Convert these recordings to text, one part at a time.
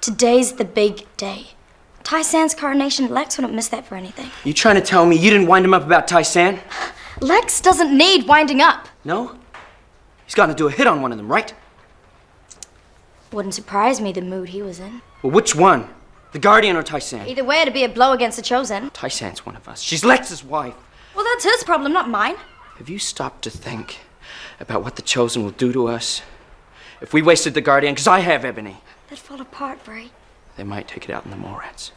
Today's the big day. Tai-San's coronation. Lex wouldn't miss that for anything. You trying to tell me you didn't wind him up about Tai-San? Lex doesn't need winding up. No? He's got to do a hit on one of them, right? Wouldn't surprise me the mood he was in. Well, which one? The Guardian or Tai-San? Either way, it'd be a blow against the Chosen. Tai-San's one of us. She's Lex's wife. Well, that's his problem, not mine. Have you stopped to think about what the Chosen will do to us if we wasted the Guardian? Because I have Ebony. They'd fall apart, Bray. They might take it out in the mole rats.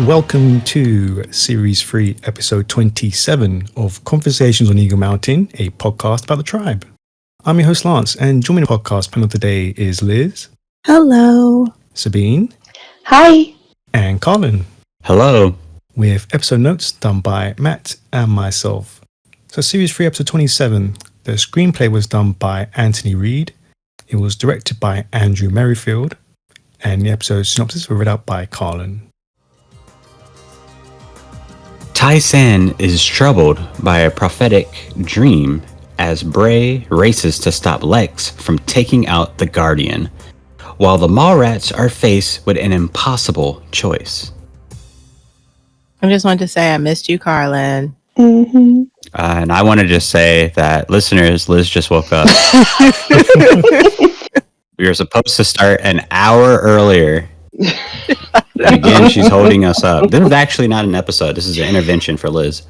Welcome to Series 3, Episode 27 of Conversations on Eagle Mountain, a podcast about the tribe. I'm your host, Lance, and joining the podcast panel today is Liz. Hello. Sabine. Hi. And Colin. Hello. With episode notes done by Matt and myself. So Series 3, Episode 27, the screenplay was done by Anthony Reed. It was directed by Andrew Merrifield. And the episode synopsis were read out by Colin. Tai-San is troubled by a prophetic dream as Bray races to stop Lex from taking out the Guardian, while the Mallrats are faced with an impossible choice. I just wanted to say I missed you, Carlin. Mm-hmm. And I want to just say that, listeners, Liz just woke up. We were supposed to start an hour earlier. And again, she's holding us up. This is actually not an episode. This is an intervention for Liz.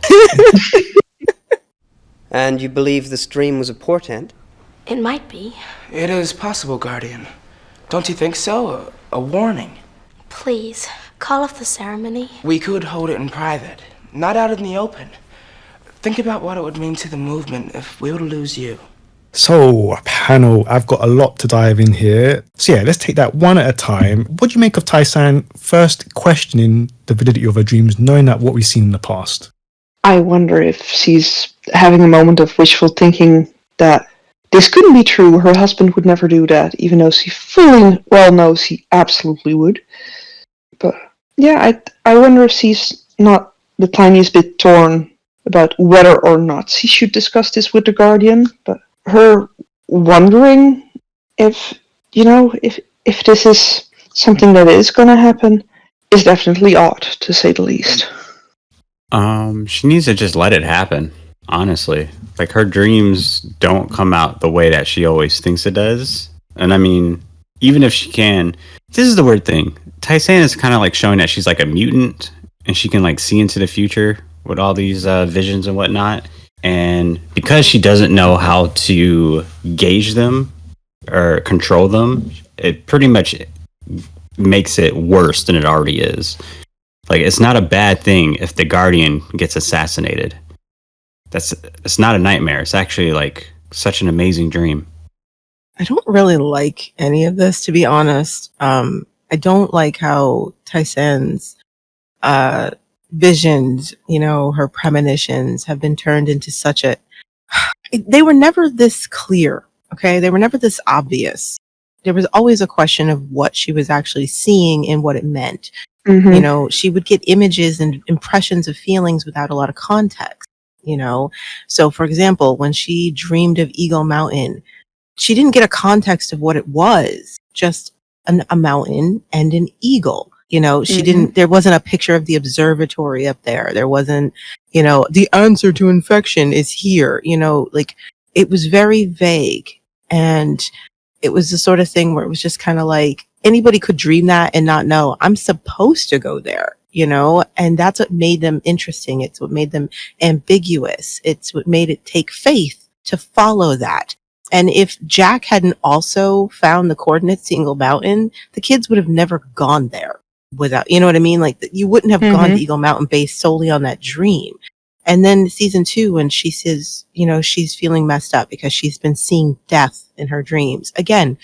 And you believe this dream was a portent? It might be. It is possible, Guardian. Don't you think so? A warning. Please, call off the ceremony. We could hold it in private, not out in the open. Think about what it would mean to the movement if we were to lose you. So, panel, I've got a lot to dive in here. So yeah, let's take that one at a time. What do you make of Tai-San first questioning the validity of her dreams, knowing that what we've seen in the past? I wonder if she's having a moment of wishful thinking that this couldn't be true. Her husband would never do that, even though she fully well knows he absolutely would. But yeah, I wonder if she's not the tiniest bit torn about whether or not she should discuss this with the Guardian, but her wondering if this is something that is going to happen is definitely odd, to say the least. She needs to just let it happen, honestly. Like, her dreams don't come out the way that she always thinks it does. And I mean, even if she can, this is the weird thing. Tai-San is kind of like showing that she's like a mutant and she can like see into the future with all these visions and whatnot. And because she doesn't know how to gauge them or control them, it pretty much makes it worse than it already is. Like, it's not a bad thing if the Guardian gets assassinated. It's not a nightmare. It's actually like such an amazing dream. I don't really like any of this, to be honest. I don't like how Tai-San's visions, her premonitions have been turned into such a... They were never this clear, okay? They were never this obvious. There was always a question of what she was actually seeing and what it meant. Mm-hmm. She would get images and impressions of feelings without a lot of context, So, for example, when she dreamed of Eagle Mountain, she didn't get a context of what it was, just a mountain and an eagle. She didn't, there wasn't a picture of the observatory up there. There wasn't, the answer to infection is here, it was very vague. And it was the sort of thing where it was just kind of like anybody could dream that and not know I'm supposed to go there, and that's what made them interesting. It's what made them ambiguous. It's what made it take faith to follow that. And if Jack hadn't also found the coordinates to Eagle Mountain, the kids would have never gone there without, you know what I mean? Like, you wouldn't have gone to Eagle Mountain based solely on that dream. And then season 2, when she says, she's feeling messed up because she's been seeing death in her dreams. Again,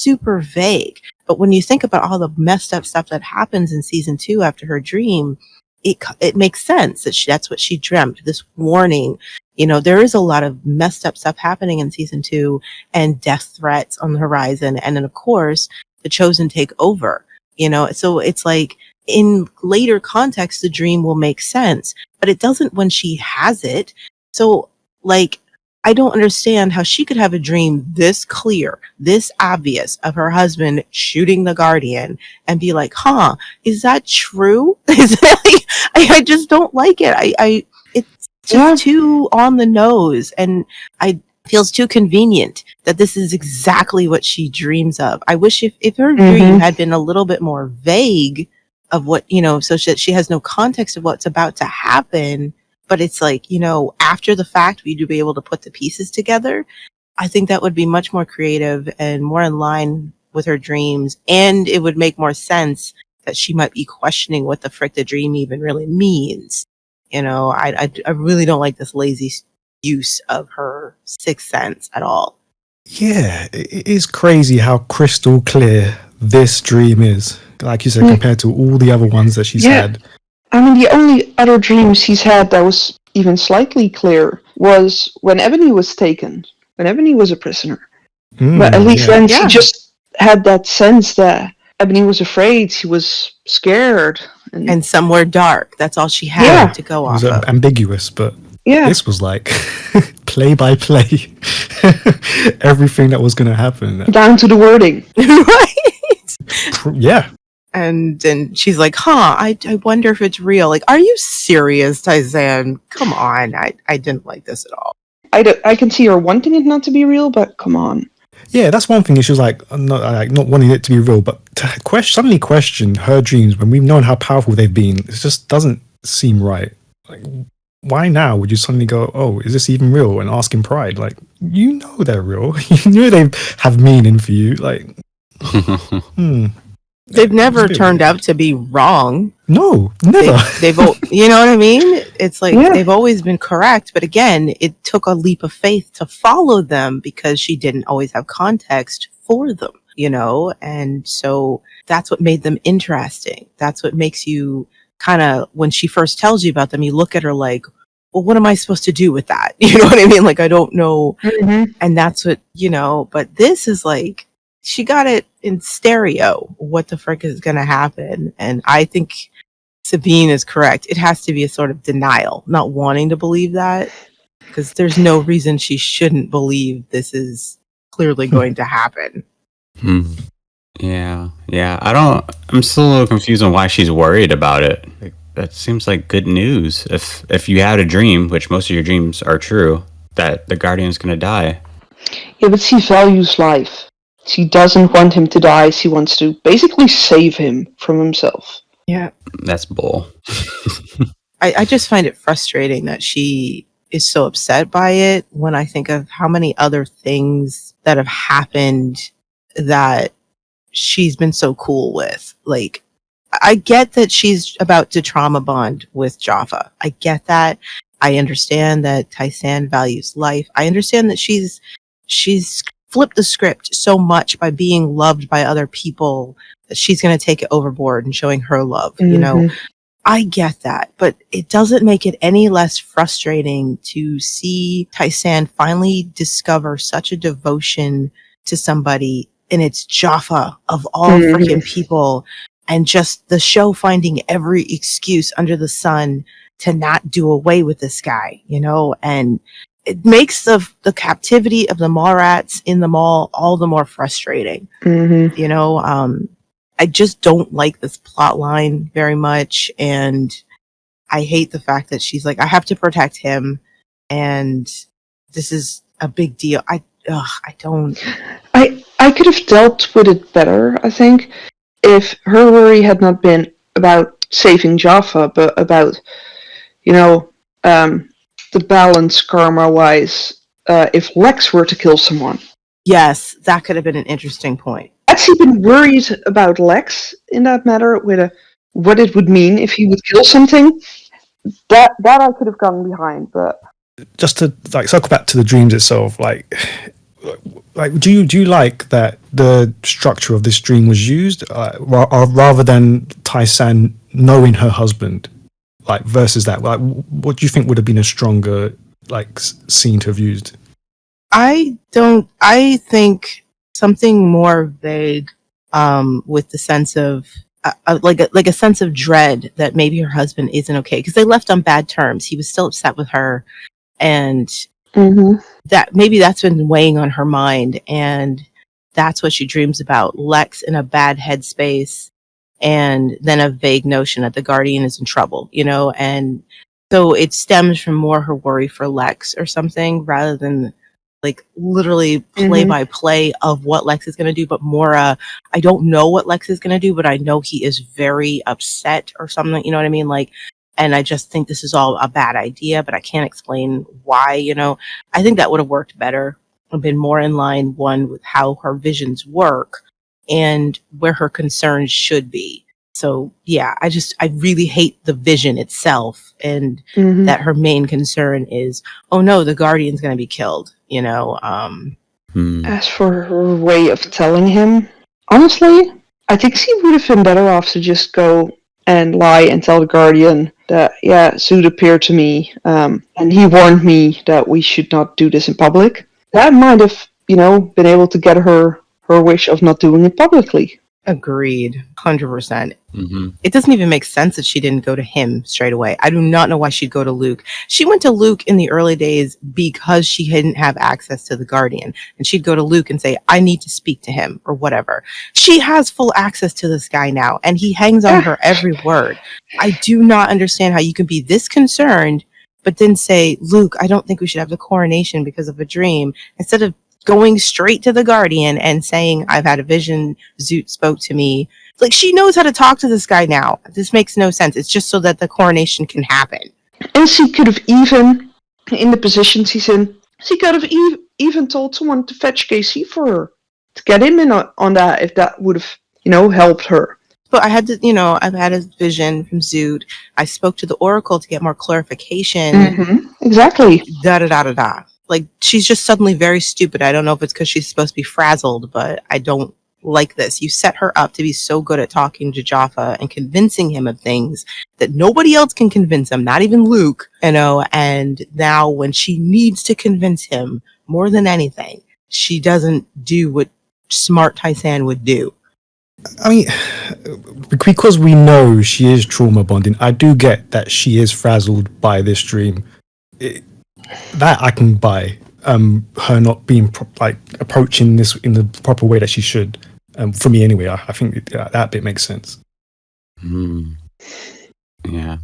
super vague. But when you think about all the messed up stuff that happens in season 2 after her dream, it makes sense that that's what she dreamt. This warning, there is a lot of messed up stuff happening in season 2, and death threats on the horizon, and then of course the Chosen take over. So it's like in later context, the dream will make sense, but it doesn't when she has it. So like, I don't understand how she could have a dream this clear, this obvious of her husband shooting the Guardian and be like, is that true? I just don't like it. It's just too on the nose, and it feels too convenient that this is exactly what she dreams of. I wish if her dream had been a little bit more vague of what, so that she has no context of what's about to happen, but it's like, after the fact, we'd be able to put the pieces together. I think that would be much more creative and more in line with her dreams. And it would make more sense that she might be questioning what the frick the dream even really means. I really don't like this lazy use of her sixth sense at all. Yeah, it is crazy how crystal clear this dream is. Like you said, compared to all the other ones that she's had. I mean, the only other dreams he's had that was even slightly clear was when Ebony was taken, when Ebony was a prisoner. But at least then she just had that sense that Ebony was afraid, she was scared. And somewhere dark. That's all she had to go off of. It was ambiguous, but this was like play by play. Everything that was going to happen. Down to the wording. Right? Yeah. And then she's like, I wonder if it's real. Like, are you serious, Tai-San? Come on. I didn't like this at all. I can see her wanting it not to be real, but come on. Yeah, that's one thing. She was like not wanting it to be real, but to suddenly question her dreams when we've known how powerful they've been, it just doesn't seem right. Like, why now would you suddenly go, oh, is this even real? And ask in pride, like, they're real. You know they have meaning for you. Like, They've never turned out to be wrong. No, never. They've you know what I mean? It's like they've always been correct. But again, it took a leap of faith to follow them because she didn't always have context for them, And so that's what made them interesting. That's what makes you kind of, when she first tells you about them, you look at her like, well, what am I supposed to do with that? You know what I mean? Like, I don't know. And that's what, but this is like, she got it in stereo. What the frick is going to happen? And I think Sabine is correct. It has to be a sort of denial, not wanting to believe that, because there's no reason she shouldn't believe this is clearly going to happen. Yeah. I'm still a little confused on why she's worried about it. Like, that seems like good news. If you had a dream, which most of your dreams are true, that the Guardian's going to die. Yeah, but she values life. She doesn't want him to die. She wants to basically save him from himself. Yeah. That's bull. I just find it frustrating that she is so upset by it when I think of how many other things that have happened that she's been so cool with. Like, I get that she's about to trauma bond with Jaffa. I get that. I understand that Tai-San values life. I understand that she's flipped the script so much by being loved by other people that she's going to take it overboard and showing her love. I get that, but it doesn't make it any less frustrating to see Tai-San finally discover such a devotion to somebody, and it's Jaffa of all freaking people, and just the show finding every excuse under the sun to not do away with this guy, and it makes the captivity of the Mallrats in the mall all the more frustrating. I just don't like this plot line very much, and I hate the fact that she's like, I have to protect him, and this is a big deal. I don't. I could have dealt with it better, I think, if her worry had not been about saving Jaffa, but about, the balance karma-wise, if Lex were to kill someone. Yes, that could have been an interesting point. Had she been worried about Lex in that matter, with what it would mean if he would kill something, that I could have gone behind. But just to circle back to the dreams itself, like like, do you like that the structure of this dream was used, rather than Tai-San knowing her husband, like versus that? Like, what do you think would have been a stronger like scene to have used? I don't. I think something more vague, with the sense of like a sense of dread that maybe her husband isn't okay because they left on bad terms. He was still upset with her, and that maybe that's been weighing on her mind, and that's what she dreams about. Lex in a bad headspace, and then a vague notion that the Guardian is in trouble, and so it stems from more her worry for Lex or something rather than like literally play by play of what Lex is going to do, but more I don't know what Lex is going to do, but I know he is very upset or something, you know what I mean? Like, and I just think this is all a bad idea, but I can't explain why, I think that would have worked better and been more in line, one, with how her visions work and where her concerns should be. So yeah, I really hate the vision itself, and that her main concern is, oh no, the Guardian's going to be killed. As for her way of telling him, honestly, I think she would have been better off to just go and lie and tell the Guardian that, yeah, Zoot appeared to me, and he warned me that we should not do this in public. That might have, been able to get her wish of not doing it publicly. Agreed, 100%. It doesn't even make sense that she didn't go to him straight away. I do not know why she'd go to Luke. She went to Luke in the early days because she didn't have access to the Guardian, and she'd go to Luke and say, I need to speak to him or whatever. She has full access to this guy now, and he hangs on her every word. I do not understand how you can be this concerned but then say, Luke, I don't think we should have the coronation because of a dream, instead of going straight to the Guardian and saying, I've had a vision, Zoot spoke to me. Like, she knows how to talk to this guy now. This makes no sense. It's just so that the coronation can happen. And she could have even, in the position she's in, she could have even told someone to fetch KC for her, to get him in on that, if that would have, helped her. But I had to, I've had a vision from Zoot. I spoke to the Oracle to get more clarification. Exactly. Da-da-da-da-da. Like, she's just suddenly very stupid. I don't know if it's because she's supposed to be frazzled, but I don't like this. You set her up to be so good at talking to Jaffa and convincing him of things that nobody else can convince him, not even Luke, and now when she needs to convince him more than anything, she doesn't do what smart Tai-San would do. I mean, because we know she is trauma bonding, I do get that she is frazzled by this dream. That I can buy. Her not being approaching this in the proper way that she should. For me, anyway, I think that bit makes sense. Yeah.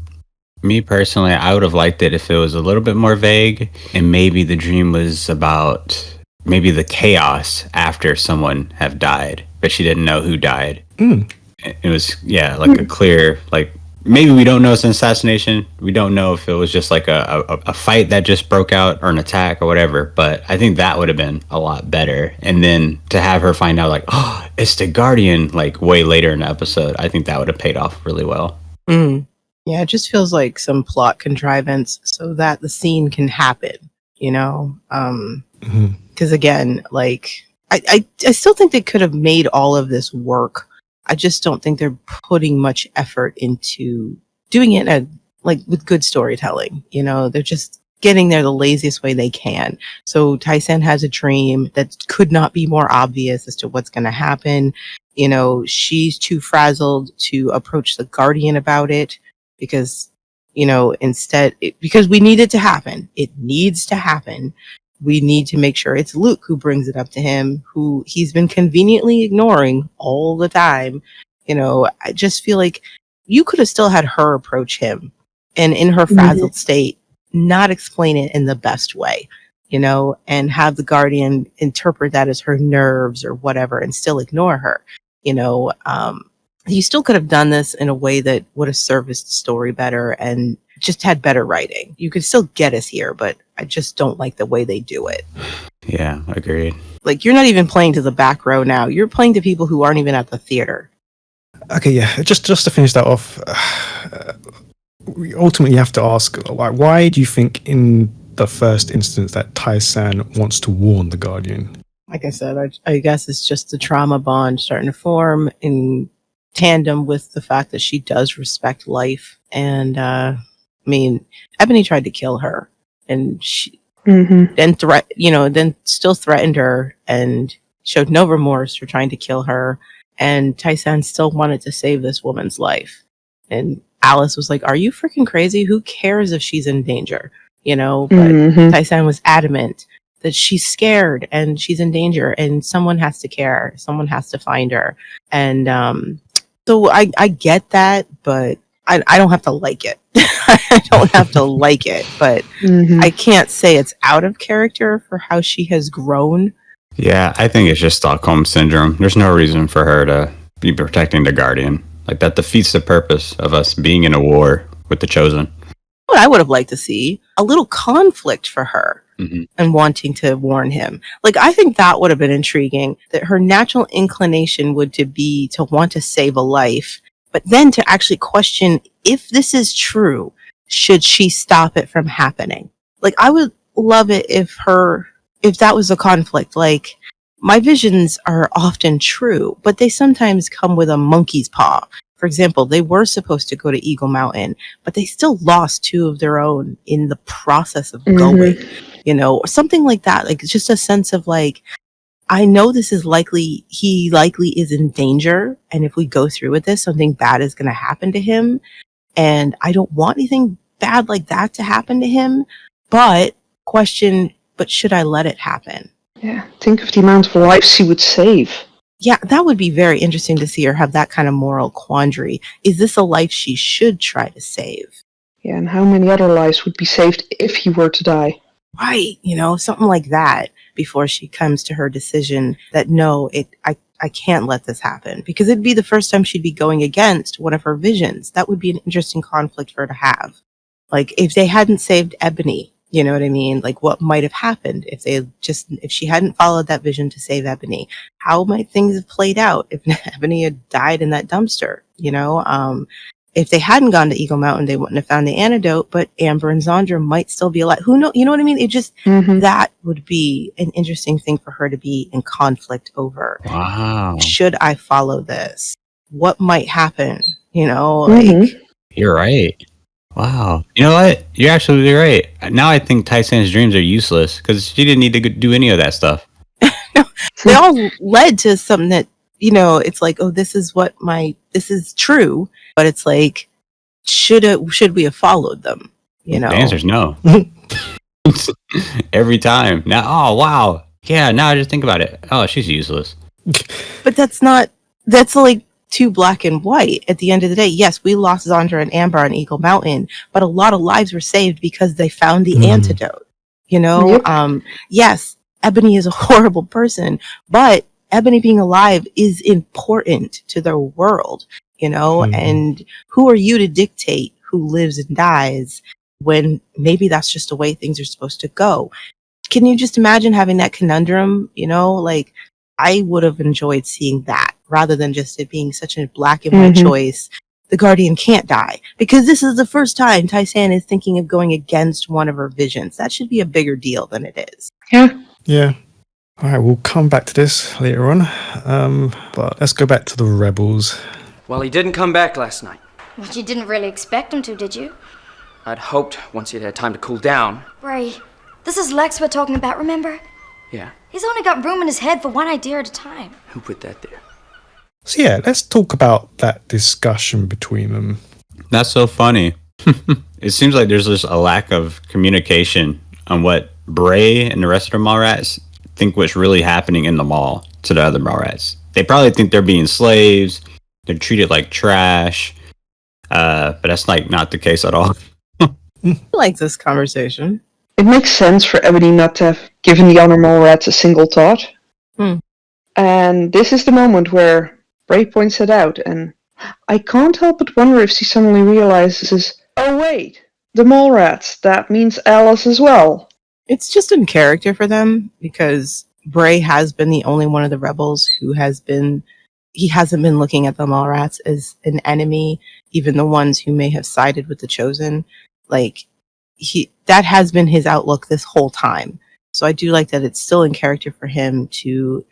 Me personally, I would have liked it if it was a little bit more vague, and maybe the dream was about maybe the chaos after someone have died, but she didn't know who died. It was a clear maybe we don't know it's an assassination. We don't know if it was just like a fight that just broke out or an attack or whatever. But I think that would have been a lot better. And then to have her find out it's the Guardian way later in the episode, I think that would have paid off really well. Yeah, it just feels like some plot contrivance so that the scene can happen, Because again, I still think they could have made all of this work. I just don't think they're putting much effort into doing it with good storytelling. They're just getting there the laziest way they can. So Tai-San has a dream that could not be more obvious as to what's going to happen. She's too frazzled to approach the Guardian about it because, because we need it to happen. It needs to happen. We need to make sure it's Luke who brings it up to him, who he's been conveniently ignoring all the time. I just feel like you could have still had her approach him and in her frazzled state, not explain it in the best way, and have the Guardian interpret that as her nerves or whatever and still ignore her. You still could have done this in a way that would have serviced the story better and just had better writing. You could still get us here, but I just don't like the way they do it. Yeah, agreed. You're not even playing to the back row now. You're playing to people who aren't even at the theater. Okay, yeah. Just to finish that off, we ultimately have to ask, why do you think in the first instance that Tai-San wants to warn the Guardian? Like I said, I guess it's just the trauma bond starting to form in tandem with the fact that she does respect life. And I mean, Ebony tried to kill her, and she Mm-hmm. then still threatened her and showed no remorse for trying to kill her. And Tai-San still wanted to save this woman's life. And Alice was like, "Are you freaking crazy? Who cares if she's in danger?" But Tai-San was adamant that she's scared and she's in danger, and someone has to care. Someone has to find her. And so I get that, but I don't have to like it. I don't have to like it, but I can't say it's out of character for how she has grown. Yeah, I think it's just Stockholm syndrome. There's no reason for her to be protecting the Guardian. Like, that defeats the purpose of us being in a war with the Chosen. What I would have liked to see a little conflict for her and wanting to warn him. Like, I think that would have been intriguing, that her natural inclination would be to want to save a life, but then to actually question if this is true, should she stop it from happening? Like, I would love it if that was a conflict. Like, my visions are often true, but they sometimes come with a monkey's paw. For example, they were supposed to go to Eagle Mountain, but they still lost 2 of their own in the process of going, or something like that. Like, it's just a sense of like, I know this is he likely is in danger. And if we go through with this, something bad is going to happen to him. And I don't want anything bad like that to happen to him. But should I let it happen? Yeah, think of the amount of lives he would save. Yeah, that would be very interesting to see her have that kind of moral quandary. Is this a life she should try to save? Yeah, and how many other lives would be saved if he were to die? Right, something like that before she comes to her decision that no, I can't let this happen, because it'd be the first time she'd be going against one of her visions. That would be an interesting conflict for her to have. Like, if they hadn't saved Ebony, you know what I mean? Like, what might have happened if she hadn't followed that vision to save Ebony? How might things have played out if Ebony had died in that dumpster? If they hadn't gone to Eagle Mountain, they wouldn't have found the antidote, but Amber and Zandra might still be alive. Who knows? You know what I mean? It just, that would be an interesting thing for her to be in conflict over. Wow. Should I follow this? What might happen? You're right. Wow. You know what? You're absolutely right. Now I think Tai-San's dreams are useless because she didn't need to do any of that stuff. They all led to something that, it's like, oh, this is true. But it's like, should we have folled them? The answer's no. Every time. Now, oh, wow. Yeah, now I just think about it. Oh, she's useless. But that's like too black and white. At the end of the day, yes, we lost Zandra and Amber on Eagle Mountain, but a lot of lives were saved because they found the antidote. Yes, Ebony is a horrible person, but Ebony being alive is important to their world, and who are you to dictate who lives and dies when maybe that's just the way things are supposed to go? Can you just imagine having that conundrum? Like, I would have enjoyed seeing that rather than just it being such a black and white choice. The Guardian can't die, because this is the first time Tai-San is thinking of going against one of her visions. That should be a bigger deal than it is. Yeah. All right, we'll come back to this later on. But let's go back to the rebels. Well, he didn't come back last night. But you didn't really expect him to, did you? I'd hoped once he'd had time to cool down. Bray, this is Lex we're talking about, remember? Yeah. He's only got room in his head for one idea at a time. Who put that there? So yeah, let's talk about that discussion between them. That's so funny. It seems like there's just a lack of communication on what Bray and the rest of the Mallrats think what's really happening in the mall to the other Mallrats. They probably think they're being slaves. They're treated like trash. But that's not the case at all. I like this conversation. It makes sense for Ebony not to have given the other Mallrats a single thought. And this is the moment where Bray points it out, and I can't help but wonder if she suddenly realizes, oh wait, the Mallrats, that means Alice as well. It's just in character for them, because Bray has been the only one of the rebels who hasn't been looking at the Mallrats as an enemy, even the ones who may have sided with the Chosen. Like, that has been his outlook this whole time. So I do like that it's still in character for him to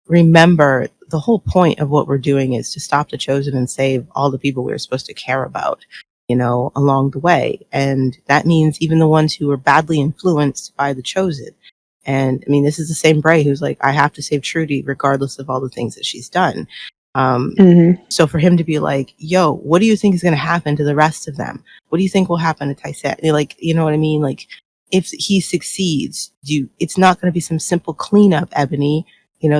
remember the whole point of what we're doing is to stop the Chosen and save all the people we're supposed to care about, along the way. And that means even the ones who are badly influenced by the Chosen. And I mean, this is the same Bray who's like, I have to save Trudy regardless of all the things that she's done. So for him to be like, yo, what do you think is going to happen to the rest of them? What do you think will happen to Tai-San? Like, you know what I mean? Like, if he succeeds, it's not going to be some simple cleanup, Ebony.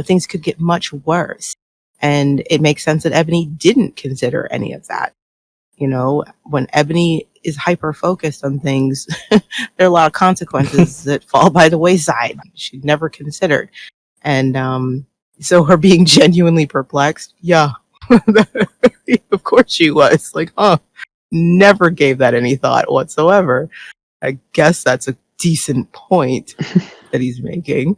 Things could get much worse. And it makes sense that Ebony didn't consider any of that. When Ebony is hyper focused on things, there are a lot of consequences that fall by the wayside she'd never considered. And so her being genuinely perplexed, yeah, of course she was. Like, never gave that any thought whatsoever. I guess that's a decent point that he's making.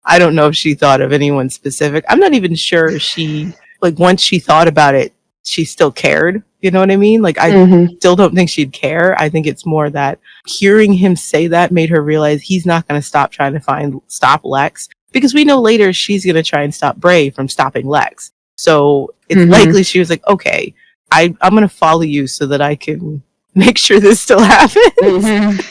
I don't know if she thought of anyone specific. I'm not even sure she, once she thought about it, she still cared. You know what I mean? I still don't think she'd care. I think it's more that hearing him say that made her realize he's not going to stop trying to stop Lex, because we know later she's going to try and stop Bray from stopping Lex. So it's likely she was like, okay, I'm going to follow you so that I can make sure this still happens.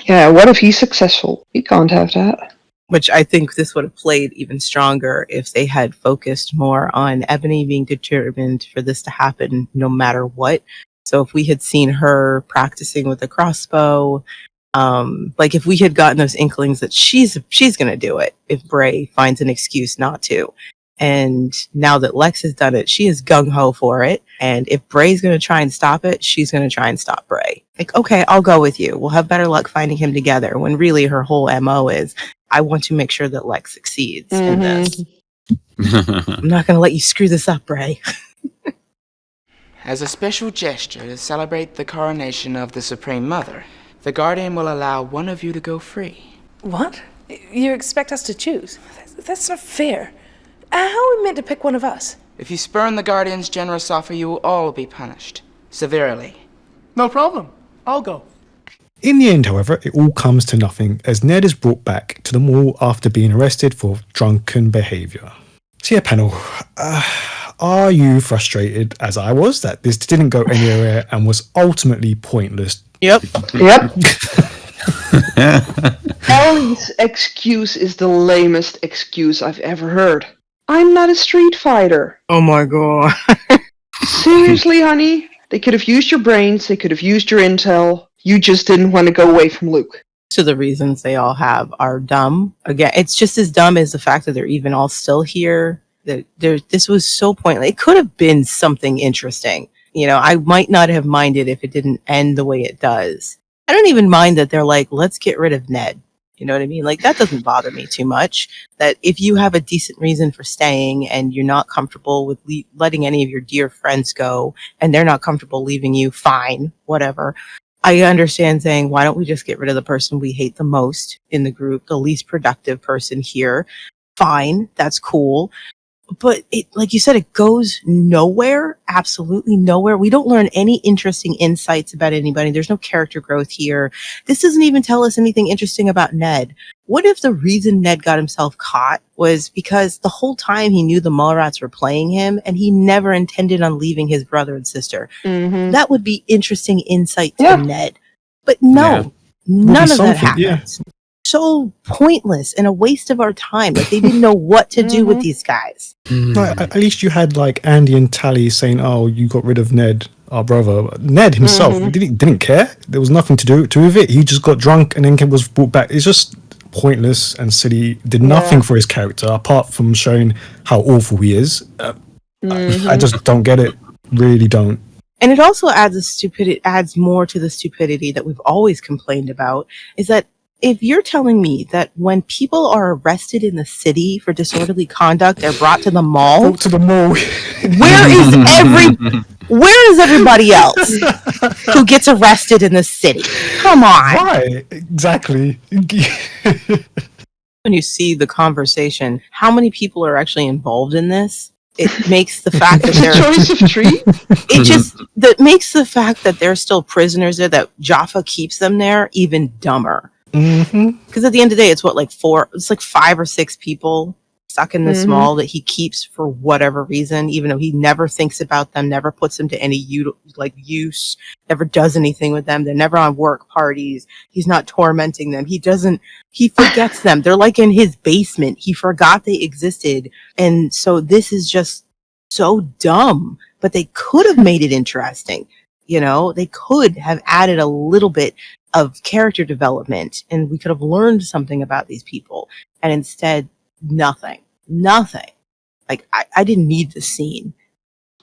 Yeah, what if he's successful? He can't have that. Which I think this would have played even stronger if they had focused more on Ebony being determined for this to happen no matter what. So if we had seen her practicing with a crossbow, if we had gotten those inklings that she's going to do it if Bray finds an excuse not to. And now that Lex has done it, she is gung-ho for it. And if Bray's going to try and stop it, she's going to try and stop Bray. Like, okay, I'll go with you. We'll have better luck finding him together. When really her whole MO is, I want to make sure that Lex succeeds in this. I'm not going to let you screw this up, Bray. As a special gesture to celebrate the coronation of the Supreme Mother, the Guardian will allow one of you to go free. What? You expect us to choose? That's not fair. How are we meant to pick one of us? If you spurn the Guardian's generous offer, you will all be punished. Severely. No problem. I'll go. In the end, however, it all comes to nothing as Ned is brought back to the mall after being arrested for drunken behaviour. So yeah, panel, are you frustrated, as I was, that this didn't go anywhere and was ultimately pointless? Yep. Ellie's excuse is the lamest excuse I've ever heard. I'm not a street fighter. Oh my god. Seriously, honey? They could have used your brains, they could have used your intel. You just didn't want to go away from Luke. So the reasons they all have are dumb. Again, it's just as dumb as the fact that they're even all still here. This was so pointless. It could have been something interesting. I might not have minded if it didn't end the way it does. I don't even mind that they're like, let's get rid of Ned. You know what I mean? That doesn't bother me too much. That if you have a decent reason for staying and you're not comfortable with letting any of your dear friends go and they're not comfortable leaving you, fine, whatever. I understand saying, why don't we just get rid of the person we hate the most in the group, the least productive person here? Fine, that's cool. But it, like you said, it goes nowhere, absolutely nowhere. We don't learn any interesting insights about anybody. There's no character growth here. This doesn't even tell us anything interesting about Ned. What if the reason Ned got himself caught was because the whole time he knew the Mallrats were playing him and he never intended on leaving his brother and sister? That would be interesting insight to Ned. But no, none of that happens. Yeah. So pointless and a waste of our time. They didn't know what to do with these guys. No, at least you had Andy and Tally saying, "Oh, you got rid of Ned, our brother." Ned himself didn't care. There was nothing to do with it. He just got drunk and then was brought back. It's just pointless and silly. Did nothing for his character apart from showing how awful he is. I just don't get it. Really don't. And it also adds more to the stupidity that we've always complained about. Is that if you're telling me that when people are arrested in the city for disorderly conduct, they're brought to the mall, where is everybody else who gets arrested in the city? Come on. Right, exactly. When you see the conversation, how many people are actually involved in this? It makes the fact that they're choice of tree. That makes the fact that they're still prisoners there, that Jaffa keeps them there, even dumber. Because at the end of the day, it's what, like it's like 5 or 6 people stuck in this mall that he keeps for whatever reason, even though he never thinks about them, never puts them to any use, never does anything with them. They're never on work parties. He's not tormenting them. He forgets them. They're like in his basement. He forgot they existed. And so this is just so dumb, but they could have made it interesting. You know, they could have added a little bit of character development and we could have learned something about these people. And instead, nothing. Like, I didn't need this scene.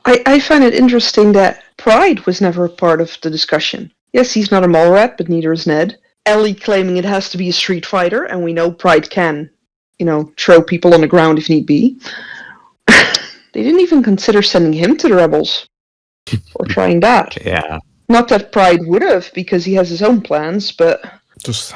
I find it interesting that pride was never a part of the discussion. Yes, he's not a mall rat, but neither is Ned. Ellie claiming it has to be a street fighter, and we know pride can, throw people on the ground if need be. They didn't even consider sending him to the rebels. Or trying that. Yeah. Not that Pride would have, because he has his own plans, but...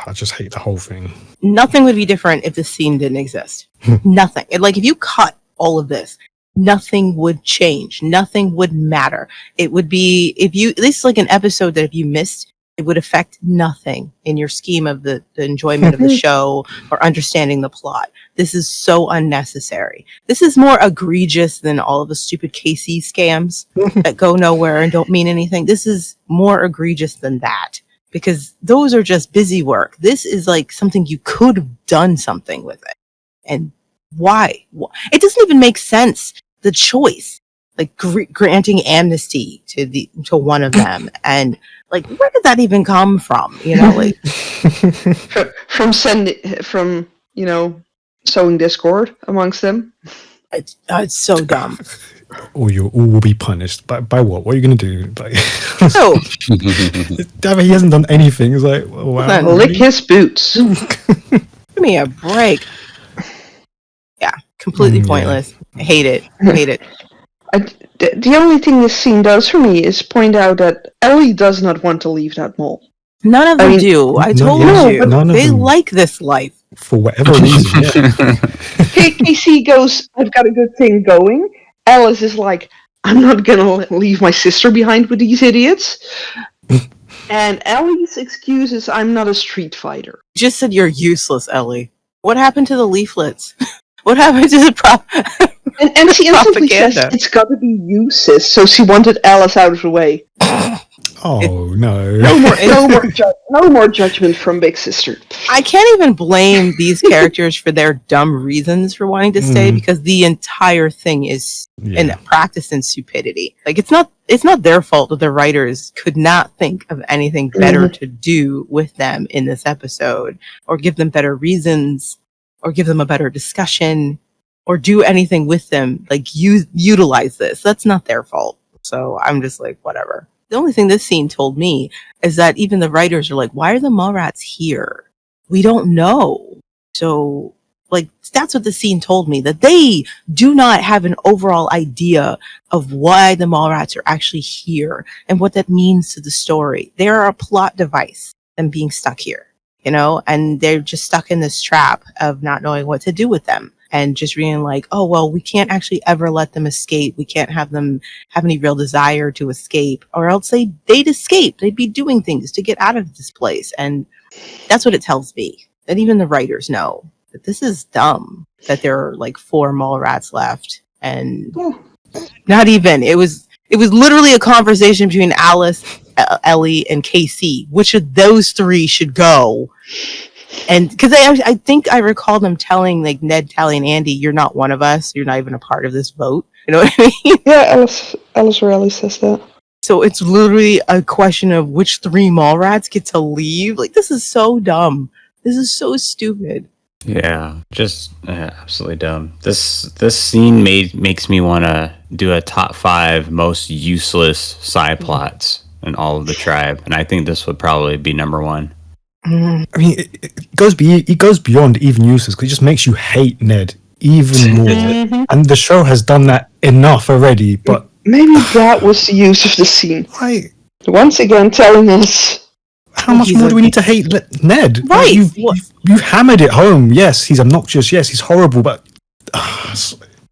I just hate the whole thing. Nothing would be different if this scene didn't exist. Nothing. Like, if you cut all of this, nothing would change. Nothing would matter. It would be, this is like an episode that if you missed, it would affect nothing in your scheme of the enjoyment of the show or understanding the plot. This is so unnecessary. This is more egregious than all of the stupid KC scams that go nowhere and don't mean anything. This is more egregious than that because those are just busy work. This is like something you could have done something with it. And why? It doesn't even make sense. The choice, like granting amnesty to one of them, and like where did that even come from? Like from sowing discord amongst them. It's so dumb. Or you all will be punished. By what? What are you going to do? Like, no. Damn it, he hasn't done anything. It's like, wow. Lick his boots. Give me a break. Yeah, completely pointless. I hate it. The only thing this scene does for me is point out that Ellie does not want to leave that mall. None of them do. I told you. They like this life. For whatever reason, yeah. Casey goes, I've got a good thing going. Alice is like, I'm not gonna leave my sister behind with these idiots. And Ellie's excuse is, I'm not a street fighter. You just said you're useless, Ellie. What happened to the leaflets? What happened to the and she instantly says it's got to be you, sis. So she wanted Alice out of the way. Oh no! No more judgment from Big Sister. I can't even blame these characters for their dumb reasons for wanting to stay because the entire thing is an practice in stupidity. Like it's not their fault that the writers could not think of anything better to do with them in this episode, or give them better reasons, or give them a better discussion, or do anything with them. Like utilize this. That's not their fault. So I'm just like whatever. The only thing this scene told me is that even the writers are like, why are the Mallrats here? We don't know. So, like, that's what the scene told me, that they do not have an overall idea of why the Mallrats are actually here and what that means to the story. They are a plot device, them being stuck here, and they're just stuck in this trap of not knowing what to do with them. And just being like, oh, well, we can't actually ever let them escape. We can't have them have any real desire to escape, or else they'd escape. They'd be doing things to get out of this place. And that's what it tells me, that even the writers know that this is dumb, that there are like 4 Mallrats left. And not even. It was literally a conversation between Alice, Ellie, and KC. Which of those 3 should go? And because I think I recall them telling like Ned, Tally, and Andy, you're not one of us. You're not even a part of this vote. You know what I mean? Yeah, Alice Riley says that. So it's literally a question of which 3 Mallrats get to leave. Like, this is so dumb. This is so stupid. Yeah, just absolutely dumb. This scene makes me want to do a top 5 most useless side plots in all of the tribe, and I think this would probably be number 1. I mean, it goes beyond even useless because it just makes you hate Ned even more. And the show has done that enough already. But maybe that was the use of the scene. Right. Once again, telling us how much more do we need to hate Ned? Right. Like, you've hammered it home. Yes, he's obnoxious. Yes, he's horrible. But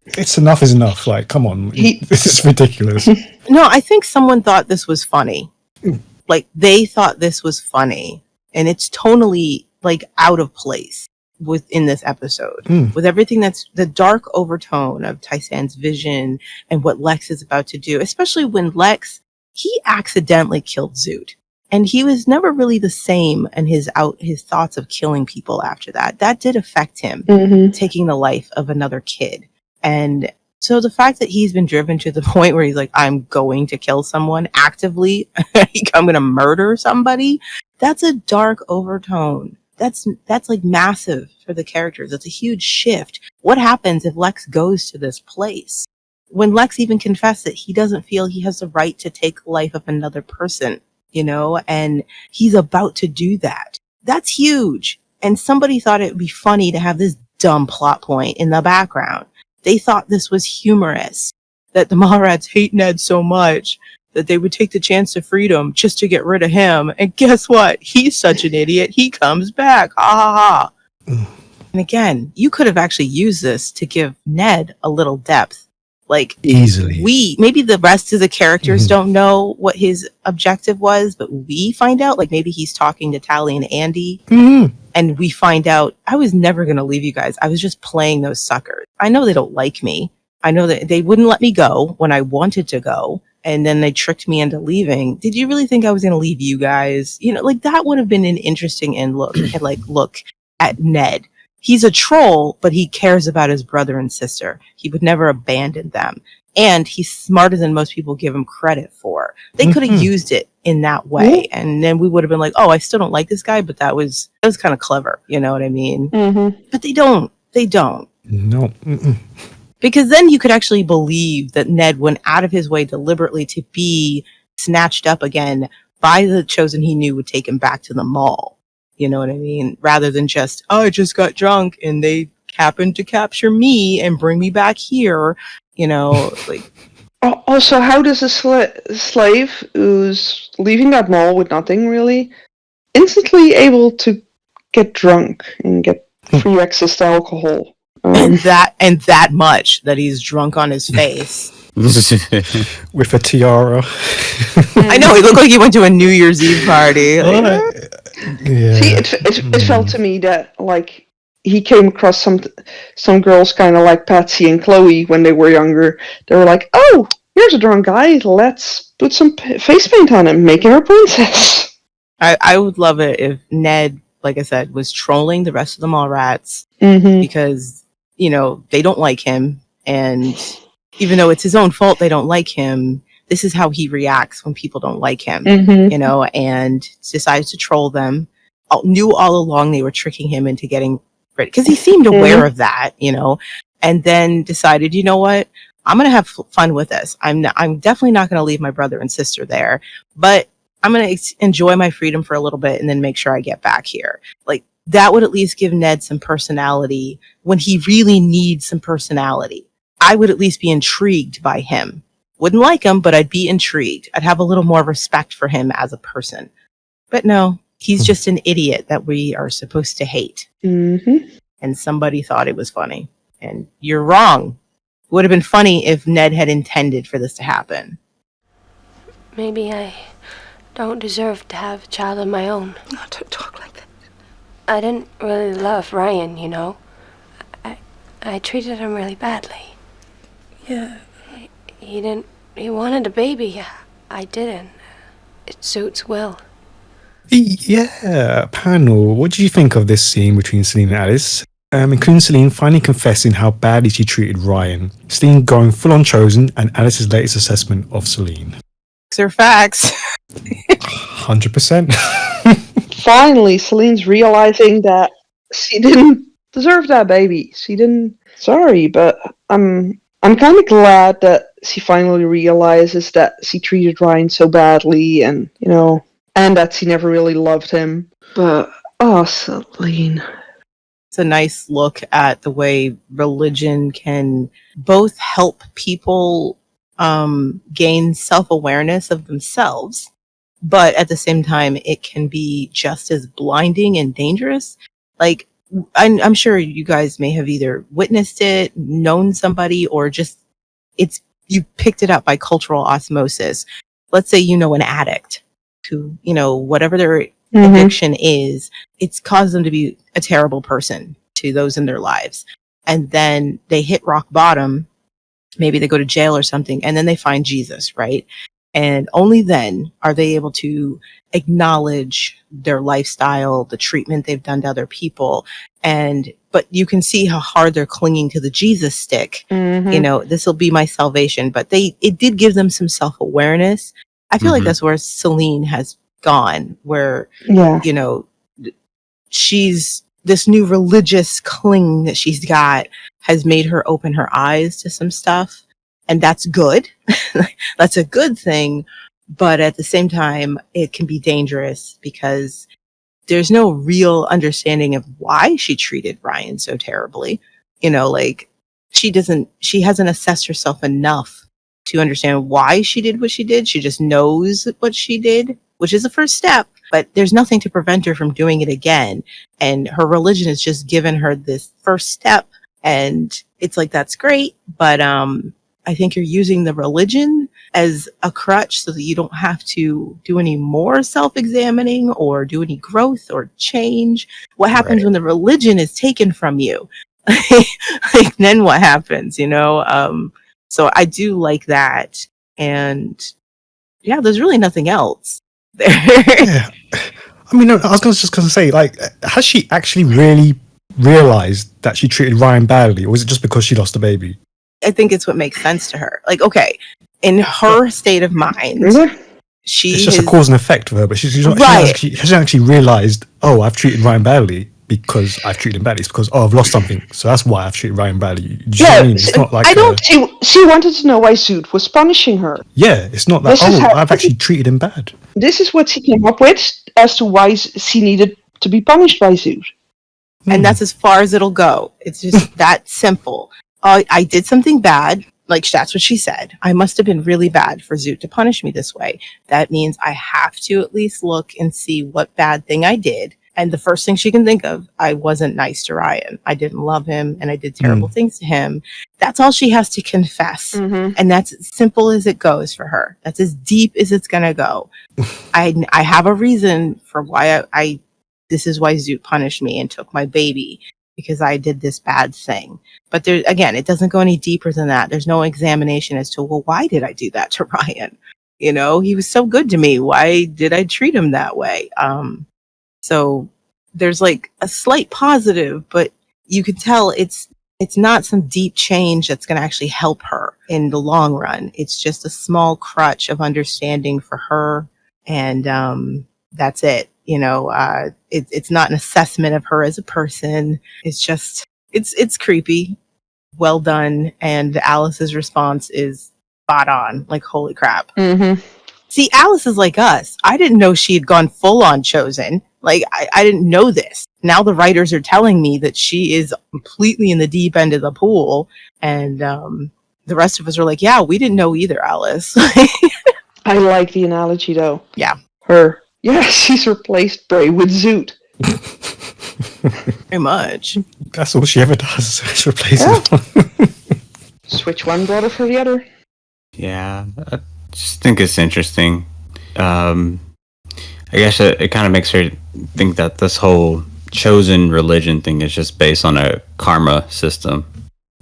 it's enough is enough. Like, come on, this is ridiculous. No, I think someone thought this was funny. Like, they thought this was funny. And it's tonally like out of place within this episode Mm. with everything that's the dark overtone of Tai-San's vision and what Lex is about to do, especially when he accidentally killed Zoot. And he was never really the same in his thoughts of killing people after that. That did affect him, taking the life of another kid. And so the fact that he's been driven to the point where he's like, I'm going to kill someone actively, I'm going to murder somebody, that's a dark overtone. That's like massive for the characters. That's a huge shift. What happens if Lex goes to this place? When Lex even confessed that he doesn't feel he has the right to take the life of another person, and he's about to do that. That's huge. And somebody thought it would be funny to have this dumb plot point in the background. They thought this was humorous, that the Mallrats hate Ned so much that they would take the chance of freedom just to get rid of him. And guess what? He's such an idiot. He comes back. Ha ha ha. And again, you could have actually used this to give Ned a little depth. Like, easily. Maybe the rest of the characters don't know what his objective was, but we find out, like maybe he's talking to Tally and Andy. And we find out, I was never going to leave you guys. I was just playing those suckers. I know they don't like me. I know that they wouldn't let me go when I wanted to go. And then they tricked me into leaving. Did you really think I was going to leave you guys? Like that would have been an interesting look at Ned. He's a troll, but he cares about his brother and sister. He would never abandon them. And he's smarter than most people give him credit for. They could have used it in that way. And then we would have been like, oh, I still don't like this guy, but that was kind of clever. You know what I mean? But they don't. They don't. No. Because then you could actually believe that Ned went out of his way deliberately to be snatched up again by the Chosen he knew would take him back to the mall. You know what I mean? Rather than just, oh, I just got drunk and they happened to capture me and bring me back here. Like. Also, how does a slave who's leaving that mall with nothing really instantly able to get drunk and get free access to alcohol? And that much that he's drunk on his face. With a tiara. I know, he looked like he went to a New Year's Eve party. Yeah. See, it felt to me that like he came across some girls kind of like Patsy and Chloe when they were younger. They were like, oh, here's a drunk guy. Let's put some face paint on him, make him a princess. I would love it if Ned, like I said, was trolling the rest of the Mallrats because, they don't like him. And even though it's his own fault they don't like him, this is how he reacts when people don't like him, and decides to troll them. Knew all along they were tricking him into getting rid, because he seemed aware of that, and then decided, you know what, I'm going to have fun with this. I'm definitely not going to leave my brother and sister there, but I'm going to enjoy my freedom for a little bit and then make sure I get back here. Like, that would at least give Ned some personality when he really needs some personality. I would at least be intrigued by him. Wouldn't like him, but I'd be intrigued. I'd have a little more respect for him as a person. But no, he's just an idiot that we are supposed to hate. And somebody thought it was funny. And you're wrong. It would have been funny if Ned had intended for this to happen. Maybe I don't deserve to have a child of my own. Not to talk like that. I didn't really love Ryan, I treated him really badly. Yeah. He wanted a baby. I didn't. It suits Will. Yeah, panel. What do you think of this scene between Salene and Alice? Including Salene finally confessing how badly she treated Ryan. Salene going full on Chosen, and Alice's latest assessment of Salene. They're facts. 100%. Finally, Selene's realizing that she didn't deserve that baby. She didn't. Sorry, but I'm kind of glad that she finally realizes that she treated Ryan so badly, and and that she never really loved him. But Selene. It's a nice look at the way religion can both help people gain self-awareness of themselves, but at the same time, it can be just as blinding and dangerous. Like, I'm sure you guys may have either witnessed it, known somebody, or just you picked it up by cultural osmosis. Let's say an addict who, whatever their addiction is, it's caused them to be a terrible person to those in their lives. And then they hit rock bottom. Maybe they go to jail or something, and then they find Jesus, right? And only then are they able to acknowledge their lifestyle, the treatment they've done to other people. But you can see how hard they're clinging to the Jesus stick. You know, this will be my salvation. But it did give them some self-awareness. I feel like that's where Salene has gone, where, you know, she's, this new religious cling that she's got has made her open her eyes to some stuff. And that's good. That's a good thing. But at the same time, it can be dangerous because there's no real understanding of why she treated Ryan so terribly. You know, like she hasn't assessed herself enough to understand why she did what she did. She just knows what she did, which is the first step, but there's nothing to prevent her from doing it again. And her religion has just given her this first step. And it's like, that's great. But, I think you're using the religion as a crutch so that you don't have to do any more self-examining or do any growth or change. What happens when the religion is taken from you? Like, then what happens, you know? So I do like that. And yeah, there's really nothing else there. Yeah. I mean, no, I was just going to say, like, has she actually really realized that she treated Ryan badly, or was it just because she lost a baby? I think it's what makes sense to her. Like, okay, in her state of mind, it's just a cause and effect for her, but she hasn't actually realized, oh, I've treated Ryan badly because I've treated him badly. It's because, oh, I've lost something, so that's why I've treated Ryan badly. Do you know what I mean? It's not like she wanted to know why Zoot was punishing her. Yeah, it's not that, I've actually treated him bad. This is what she came up with as to why she needed to be punished by Zoot. And that's as far as it'll go. It's just that simple. I did something bad. Like, that's what she said. I must have been really bad for Zoot to punish me this way. That means I have to at least look and see what bad thing I did. And the first thing she can think of, I wasn't nice to Ryan. I didn't love him and I did terrible things to him. That's all she has to confess. And that's as simple as it goes for her. That's as deep as it's going to go. I have a reason for why this is why Zoot punished me and took my baby, because I did this bad thing. But there, again, it doesn't go any deeper than that. There's no examination as to, well, why did I do that to Ryan? You know, he was so good to me. Why did I treat him that way? So there's like a slight positive, but you can tell it's not some deep change that's going to actually help her in the long run. It's just a small crutch of understanding for her. And that's it. You know, it's not an assessment of her as a person. It's just, it's creepy. Well done. And Alice's response is spot on. Like, holy crap. See, Alice is like us. I didn't know she had gone full on Chosen. Like, I didn't know this. Now the writers are telling me that she is completely in the deep end of the pool. And the rest of us are like, yeah, we didn't know either, Alice. I like the analogy, though. Yeah. Yeah, she's replaced Bray with Zoot. Very much. That's all she ever does. She replaces one. Switch one brother for the other. Yeah, I just think it's interesting. I guess it kind of makes her think that this whole chosen religion thing is just based on a karma system,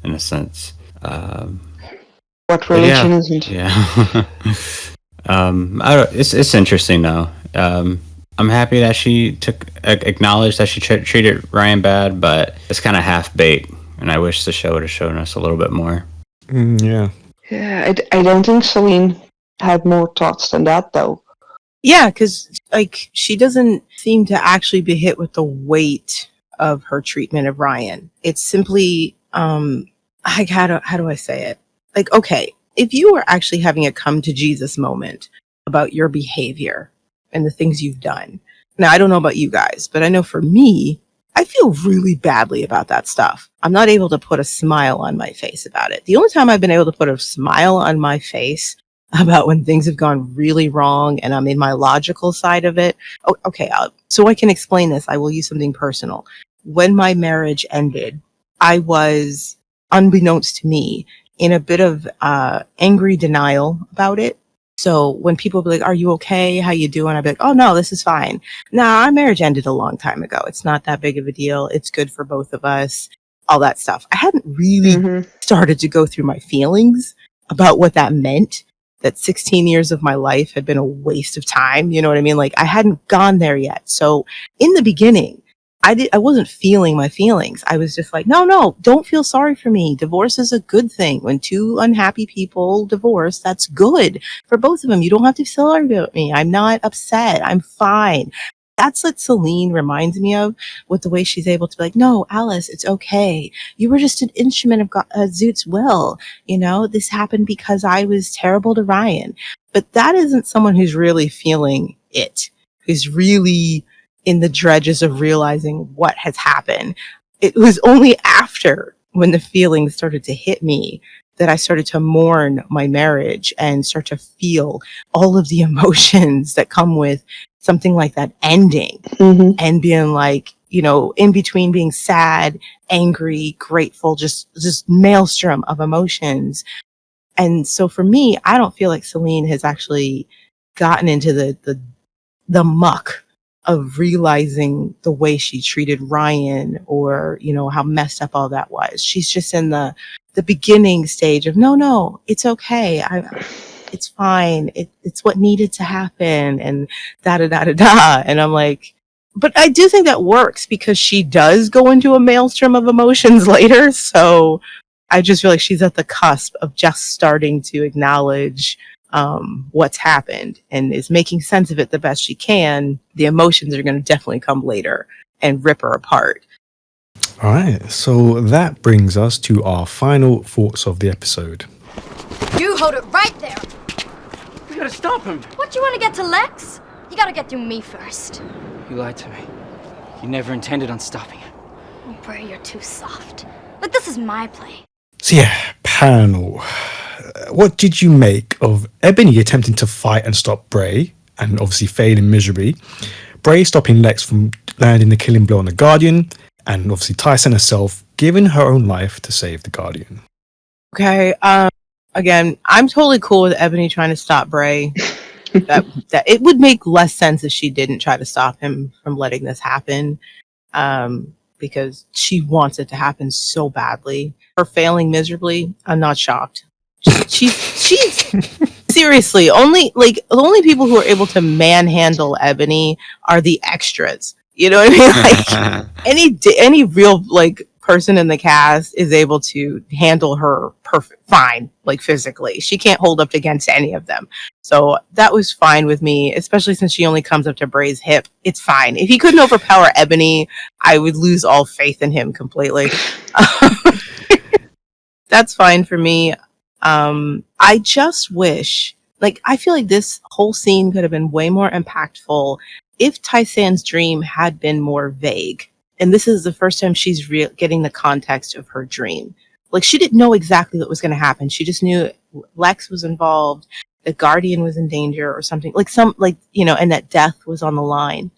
in a sense. What religion isn't? Yeah. It's interesting though. I'm happy that she acknowledged that she treated Ryan bad, but it's kind of half baked, and I wish the show would have shown us a little bit more. Yeah. Yeah, I don't think Salene had more thoughts than that, though. Yeah, because like she doesn't seem to actually be hit with the weight of her treatment of Ryan. It's simply, like, how do I say it? Like, okay, if you were actually having a come to Jesus moment about your behavior and the things you've done. Now, I don't know about you guys, but I know for me, I feel really badly about that stuff. I'm not able to put a smile on my face about it. The only time I've been able to put a smile on my face about when things have gone really wrong and I'm in my logical side of it. Oh, okay, so I can explain this. I will use something personal. When my marriage ended, I was, unbeknownst to me, in a bit of angry denial about it. So when people be like, "Are you okay? How you doing?" I'd be like, "Oh no, this is fine. Nah, our marriage ended a long time ago. It's not that big of a deal. It's good for both of us." All that stuff. I hadn't really started to go through my feelings about what that meant. That 16 years of my life had been a waste of time. You know what I mean? Like I hadn't gone there yet. So in the beginning, I wasn't feeling my feelings. I was just like, no, don't feel sorry for me. Divorce is a good thing. When two unhappy people divorce, that's good for both of them. You don't have to feel sorry about me. I'm not upset. I'm fine. That's what Salene reminds me of, with the way she's able to be like, "No, Alice, it's okay. You were just an instrument of Zoot's will. You know, this happened because I was terrible to Ryan." But that isn't someone who's really feeling it, who's really in the dredges of realizing what has happened. It was only after, when the feelings started to hit me, that I started to mourn my marriage and start to feel all of the emotions that come with something like that ending, and being like, you know, in between being sad, angry, grateful, just maelstrom of emotions. And so for me, I don't feel like Salene has actually gotten into the muck of realizing the way she treated Ryan, or, you know, how messed up all that was. She's just in the beginning stage of, no, it's okay. It's fine. It's what needed to happen, and da. And I'm like, but I do think that works because she does go into a maelstrom of emotions later. So I just feel like she's at the cusp of just starting to acknowledge what's happened, and is making sense of it the best she can. The emotions are going to definitely come later and rip her apart. All right, so that brings us to our final thoughts of the episode. You hold it right there. We gotta stop him. What, you want to get to Lex? You gotta get through me first. You lied to me. You never intended on stopping him. Oh, Bray, you're too soft. But this is my play. So yeah, panel. What did you make of Ebony attempting to fight and stop Bray, and obviously failing miserably? Bray stopping Lex from landing the killing blow on the Guardian, and obviously Tai-San herself giving her own life to save the Guardian. Okay, again, I'm totally cool with Ebony trying to stop Bray. that it would make less sense if she didn't try to stop him from letting this happen, because she wants it to happen so badly. Her failing miserably, I'm not shocked. She's seriously, the only people who are able to manhandle Ebony are the extras. You know what I mean? Like any real like person in the cast is able to handle her fine, like physically. She can't hold up against any of them. So that was fine with me, especially since she only comes up to Bray's hip. It's fine. If he couldn't overpower Ebony, I would lose all faith in him completely. That's fine for me. I just wish, I feel like this whole scene could have been way more impactful if Tai-San's dream had been more vague. And this is the first time she's getting the context of her dream. Like, she didn't know exactly what was going to happen. She just knew Lex was involved, the Guardian was in danger or something, and that death was on the line.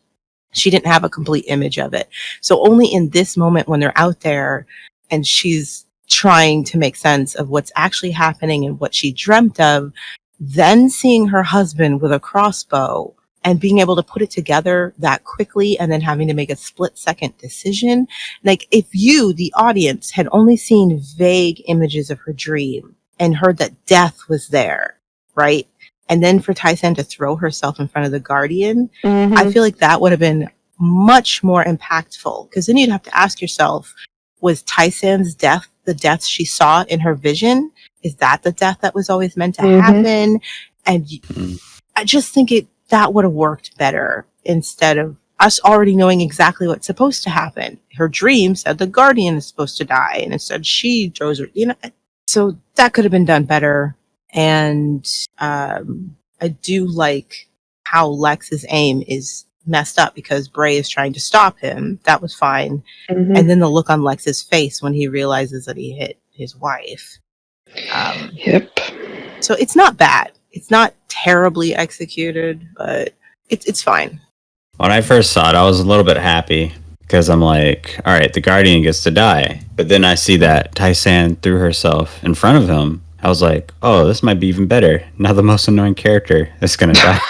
She didn't have a complete image of it. So only in this moment when they're out there and she's trying to make sense of what's actually happening and what she dreamt of, then seeing her husband with a crossbow and being able to put it together that quickly and then having to make a split-second decision. Like, if you, the audience, had only seen vague images of her dream and heard that death was there, right? And then for Tai-San to throw herself in front of the Guardian, I feel like that would have been much more impactful. Because then you'd have to ask yourself, was Tai-San's death the death she saw in her vision? Is that the death that was always meant to happen? And I just think that would have worked better instead of us already knowing exactly what's supposed to happen. Her dream said the Guardian is supposed to die, and instead she throws her, so that could have been done better. And I do like how Lex's aim is messed up because Bray is trying to stop him. That was fine. And then the look on Lex's face when he realizes that he hit his wife. Yep. So it's not bad. It's not terribly executed, but it's fine. When I first saw it, I was a little bit happy because I'm like, all right, the Guardian gets to die. But then I see that Tai-San threw herself in front of him. I was like, oh, this might be even better. Now the most annoying character is gonna die.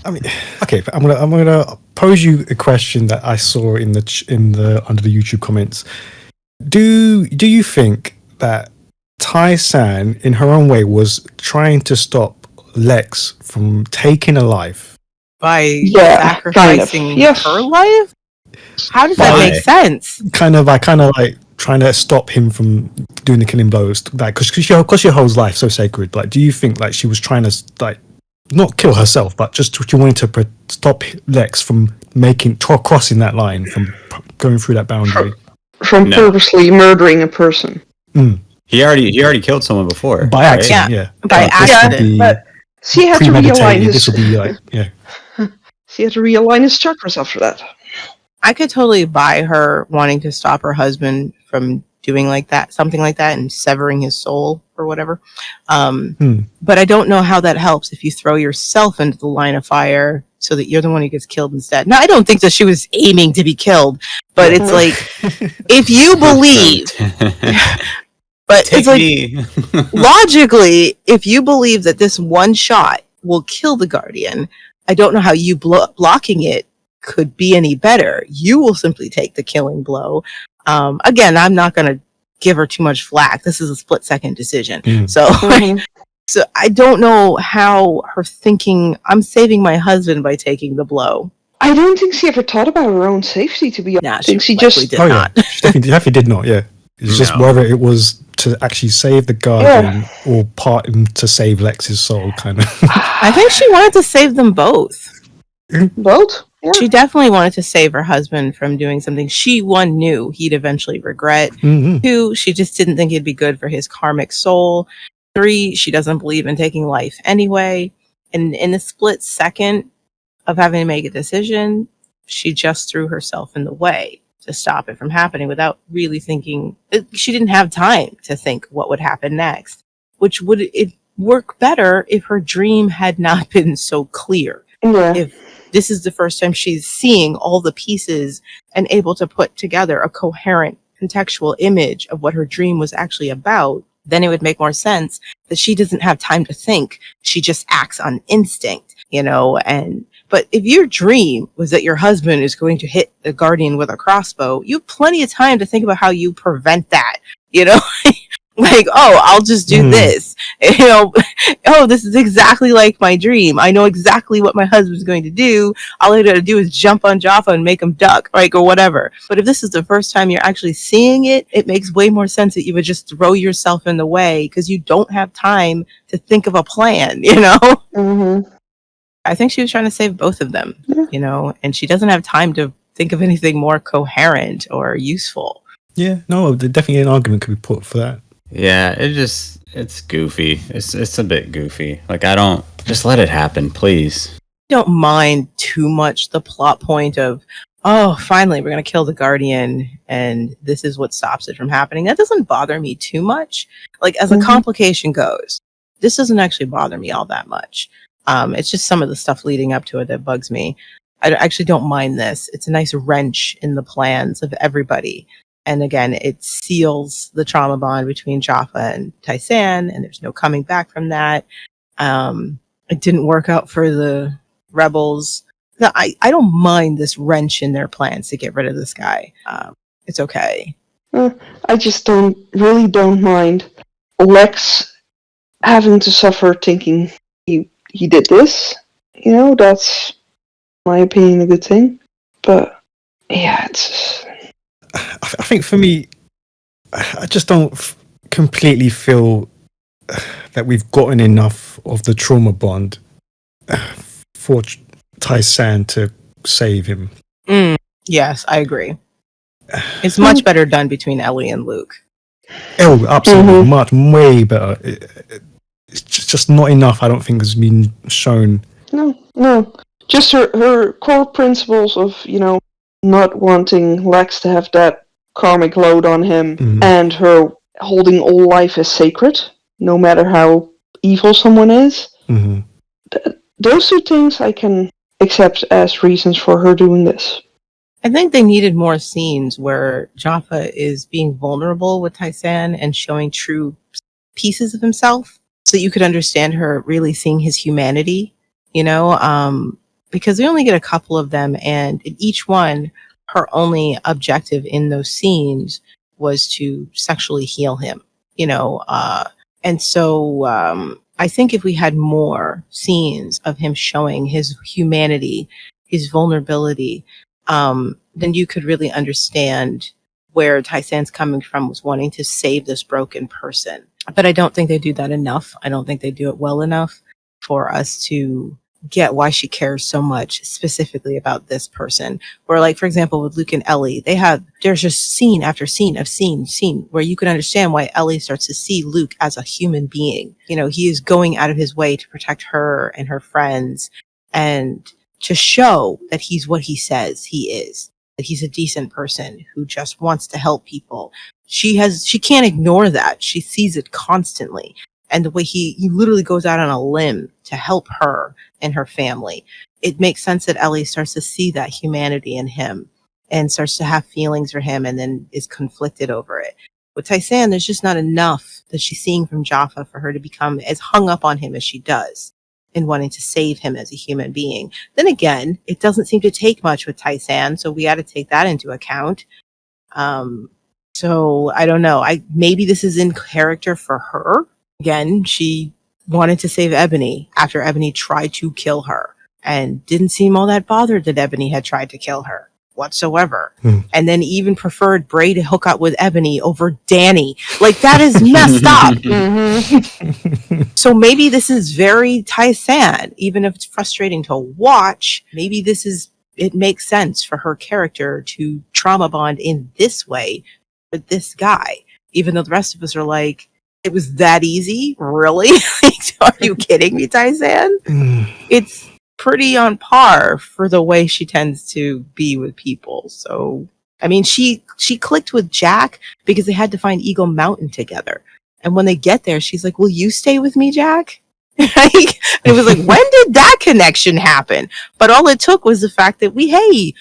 I mean, okay, I'm gonna pose you a question that I saw in the under the YouTube comments. Do you think that Tai-San, in her own way, was trying to stop Lex from taking a life by Kind sacrificing of. Yes. her life? How does that make sense? kind of like trying to stop him from doing the killing blows, like because she holds life so sacred. Like, do you think like she was trying to like not kill herself, but just she wanted to stop Lex from crossing that line, from going through that boundary, from purposely murdering a person? He already killed someone before by accident. Yeah, by accident. But she had to realign his. This will be like She had to realign his chakras after that. I could totally buy her wanting to stop her husband from doing something like that, and severing his soul or whatever. But I don't know how that helps if you throw yourself into the line of fire so that you're the one who gets killed instead. Now, I don't think that she was aiming to be killed, but it's like, if you believe, but it's like, logically, if you believe that this one shot will kill the Guardian, I don't know how you blocking it could be any better. You will simply take the killing blow. Again, I'm not going to give her too much flack. This is a split-second decision. So I don't know how her thinking, I'm saving my husband by taking the blow. I don't think she ever thought about her own safety, to be honest. Nah, she just did not. Yeah. She definitely did not, yeah. It's just whether it was to actually save the Guardian or part to save Lex's soul, kind of. I think she wanted to save them both. Both? Yeah. She definitely wanted to save her husband from doing something she, one, knew he'd eventually regret. 2, she just didn't think it'd be good for his karmic soul. 3, she doesn't believe in taking life anyway. And in the split second of having to make a decision, she just threw herself in the way to stop it from happening without really thinking. She didn't have time to think what would happen next, which would it work better if her dream had not been so clear. Yeah. If this is the first time she's seeing all the pieces and able to put together a coherent contextual image of what her dream was actually about, then it would make more sense that she doesn't have time to think. She just acts on instinct, but if your dream was that your husband is going to hit the Guardian with a crossbow, you have plenty of time to think about how you prevent that, Like, I'll just do this. This is exactly like my dream. I know exactly what my husband's going to do. All I got to do is jump on Jaffa and make him duck, or whatever. But if this is the first time you're actually seeing it, it makes way more sense that you would just throw yourself in the way because you don't have time to think of a plan, I think she was trying to save both of them, and she doesn't have time to think of anything more coherent or useful. Yeah, no, definitely an argument could be put for that. Yeah, it's goofy. It's a bit goofy. Like, I don't, just let it happen, please. Don't mind too much the plot point of, finally we're going to kill the Guardian and this is what stops it from happening. That doesn't bother me too much. Like, as a complication goes, this doesn't actually bother me all that much. It's just some of the stuff leading up to it that bugs me. I actually don't mind this. It's a nice wrench in the plans of everybody. And again, it seals the trauma bond between Jaffa and Tai-San, and there's no coming back from that. It didn't work out for the rebels. No, I don't mind this wrench in their plans to get rid of this guy. It's okay. I just really don't mind Lex having to suffer thinking he did this. That's, in my opinion, a good thing. But, yeah, it's... I think for me, I just don't completely feel that we've gotten enough of the trauma bond for Tai-San to save him. Yes, I agree. It's much better done between Ellie and Luke. Oh, absolutely. Way better. It's just not enough, I don't think, has been shown. No. Just her core principles of, not wanting Lex to have that karmic load on him, and her holding all life as sacred, no matter how evil someone is. Those 2 things I can accept as reasons for her doing this. I think they needed more scenes where Jaffa is being vulnerable with Tai-San and showing true pieces of himself so that you could understand her really seeing his humanity, because we only get a couple of them, and in each one, her only objective in those scenes was to sexually heal him, and so I think if we had more scenes of him showing his humanity, his vulnerability, then you could really understand where Tai-San's coming from, was wanting to save this broken person. But I don't think they do that enough. I don't think they do it well enough for us to get why she cares so much specifically about this person. Where, like, for example, with Luke and Ellie, there's just scene after scene of scene where you can understand why Ellie starts to see Luke as a human being. He is going out of his way to protect her and her friends and to show that he's what he says he is, that he's a decent person who just wants to help people. She can't ignore that. She sees it constantly. And the way he literally goes out on a limb to help her and her family. It makes sense that Ellie starts to see that humanity in him and starts to have feelings for him and then is conflicted over it. With Tai-San, there's just not enough that she's seeing from Jaffa for her to become as hung up on him as she does in wanting to save him as a human being. Then again, it doesn't seem to take much with Tai-San, so we got to take that into account. So I don't know. Maybe this is in character for her. Again, she wanted to save Ebony after Ebony tried to kill her and didn't seem all that bothered that Ebony had tried to kill her whatsoever. And then even preferred Bray to hook up with Ebony over Danny. Like, that is messed up. So maybe this is very Tai-San, even if it's frustrating to watch. Maybe it makes sense for her character to trauma bond in this way with this guy, even though the rest of us are like, it was that easy? Really? Are you kidding me, Tai-San? It's pretty on par for the way she tends to be with people. So, I mean, she clicked with Jack because they had to find Eagle Mountain together. And when they get there, she's like, will you stay with me, Jack? It was like, when did that connection happen? But all it took was the fact that we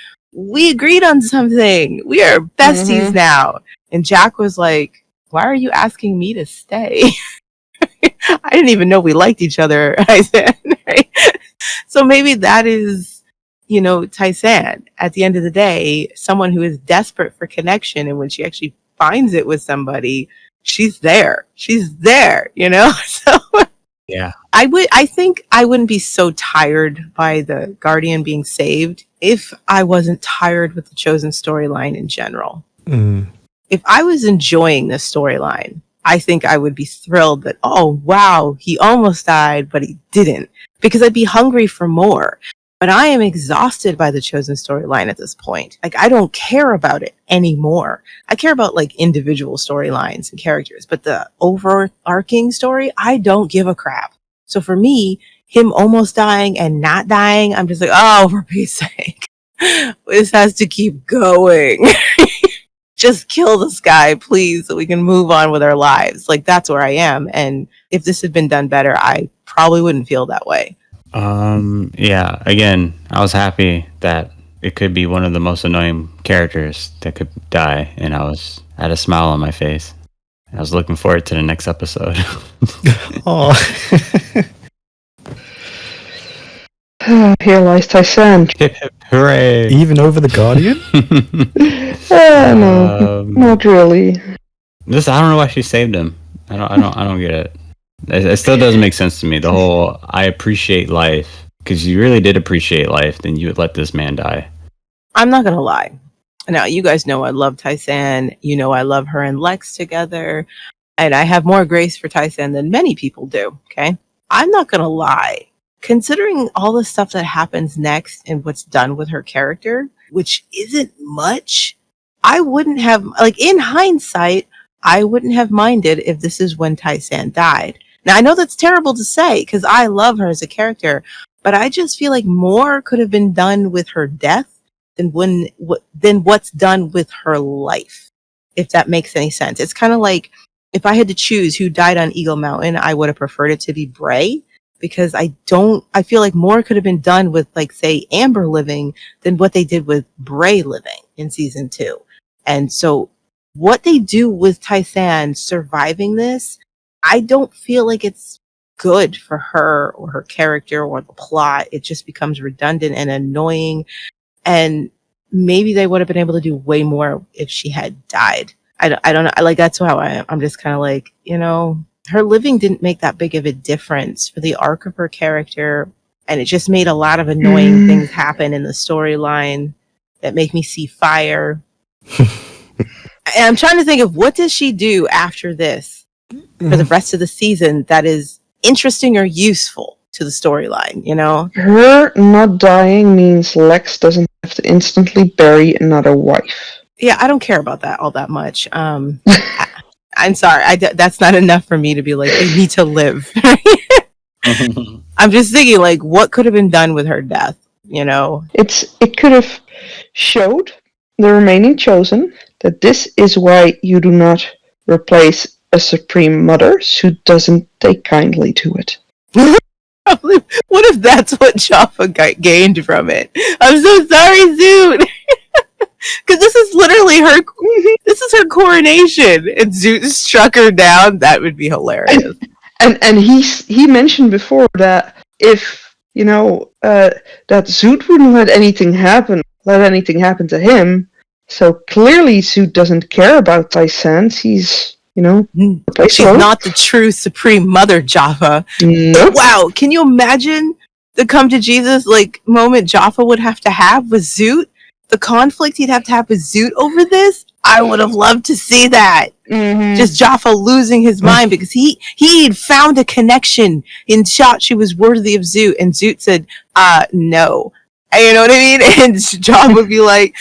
agreed on something. We are besties now. And Jack was like, why are you asking me to stay? I didn't even know we liked each other. I said, right? So maybe that is, Tai-San. At the end of the day, someone who is desperate for connection, and when she actually finds it with somebody, she's there. She's there, So yeah, I think I wouldn't be so tired by the Guardian being saved if I wasn't tired with the Chosen storyline in general. If I was enjoying this storyline, I think I would be thrilled that, oh, wow, he almost died, but he didn't, because I'd be hungry for more. But I am exhausted by the Chosen storyline at this point. Like, I don't care about it anymore. I care about, like, individual storylines and characters, but the overarching story, I don't give a crap. So for me, him almost dying and not dying, I'm just like, oh, for Pete's sake, this has to keep going. Just kill this guy, please, so we can move on with our lives. Like, that's where I am. And if this had been done better, I probably wouldn't feel that way. Yeah, again, I was happy that it could be one of the most annoying characters that could die, and I had a smile on my face. I was looking forward to the next episode. Oh. Here lies Tai-San. Hip hip hooray! Even over the Guardian? No, not really. I don't know why she saved him. I don't get it. It still doesn't make sense to me. The whole I appreciate life, because you really did appreciate life, then you would let this man die. I'm not gonna lie. Now, you guys know I love Tai-San. I love her and Lex together, and I have more grace for Tai-San than many people do. Okay, I'm not gonna lie. Considering all the stuff that happens next and what's done with her character, which isn't much, I wouldn't have, like, in hindsight, I wouldn't have minded if this is when Tai-San died. Now, I know that's terrible to say because I love her as a character, but I just feel like more could have been done with her death than what's done with her life, if that makes any sense. It's kind of like if I had to choose who died on Eagle Mountain, I would have preferred it to be Bray, because I feel like more could have been done with, like, say, Amber living than what they did with Bray living in season 2. And so what they do with Tai-San surviving this, I don't feel like it's good for her or her character or the plot. It just becomes redundant and annoying. And maybe they would have been able to do way more if she had died. I don't know. Like, that's how I am. I'm just kind of like, her living didn't make that big of a difference for the arc of her character. And it just made a lot of annoying things happen in the storyline that make me see fire. And I'm trying to think of, what does she do after this for the rest of the season that is interesting or useful to the storyline, Her not dying means Lex doesn't have to instantly bury another wife. Yeah, I don't care about that all that much. I'm sorry. That's not enough for me to be like, they need to live. I'm just thinking, like, what could have been done with her death, It could have showed the remaining chosen that this is why you do not replace a supreme mother who doesn't take kindly to it. What if that's what Jaffa gained from it? I'm so sorry, Zoot. Because this is literally this is her coronation, and Zoot struck her down. That would be hilarious. And he mentioned before that if that Zoot wouldn't let anything happen to him. So clearly Zoot doesn't care about Tai-San. He's she's not the true supreme mother, Jaffa. Nope. Wow, can you imagine the come to Jesus moment Jaffa would have to have with Zoot? The conflict he'd have to have with Zoot over this? I would have loved to see that. Just Jaffa losing his mind because he'd found a connection and thought she was worthy of Zoot, and Zoot said, no. And you know what I mean? And Jaffa would be like,